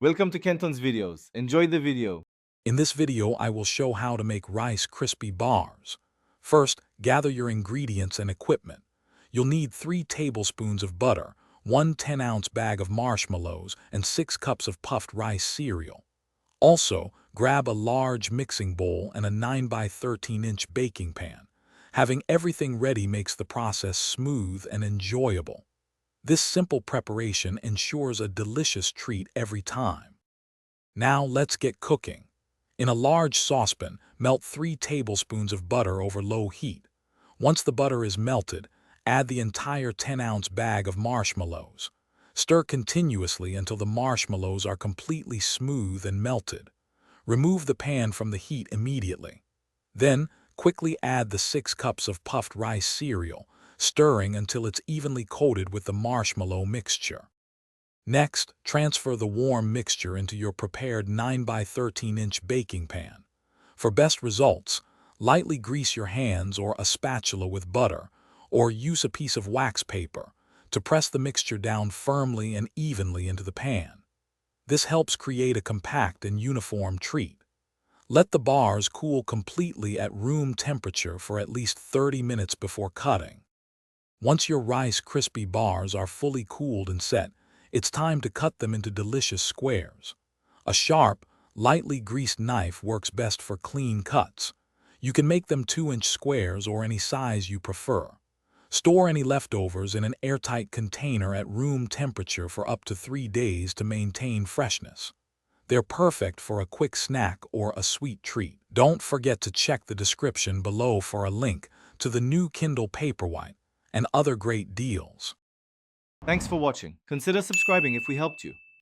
Welcome to Kenton's videos. Enjoy the video. In this video, I will show how to make Rice Krispie bars. First, gather your ingredients and equipment. You'll need 3 tablespoons of butter, 1 10-ounce bag of marshmallows, and 6 cups of puffed rice cereal. Also, grab a large mixing bowl and a 9 by 13-inch baking pan. Having everything ready makes the process smooth and enjoyable. This simple preparation ensures a delicious treat every time. Now let's get cooking. In a large saucepan, melt 3 tablespoons of butter over low heat. Once the butter is melted, add the entire 10-ounce bag of marshmallows. Stir continuously until the marshmallows are completely smooth and melted. Remove the pan from the heat immediately. Then, quickly add the 6 cups of puffed rice cereal, stirring until it's evenly coated with the marshmallow mixture. Next, transfer the warm mixture into your prepared 9 by 13-inch baking pan. For best results, lightly grease your hands or a spatula with butter, or use a piece of wax paper to press the mixture down firmly and evenly into the pan. This helps create a compact and uniform treat. Let the bars cool completely at room temperature for at least 30 minutes before cutting. Once your Rice Krispie bars are fully cooled and set, it's time to cut them into delicious squares. A sharp, lightly greased knife works best for clean cuts. You can make them 2-inch squares or any size you prefer. Store any leftovers in an airtight container at room temperature for up to 3 days to maintain freshness. They're perfect for a quick snack or a sweet treat. Don't forget to check the description below for a link to the new Kindle Paperwhite and other great deals. Thanks for watching. Consider subscribing if we helped you.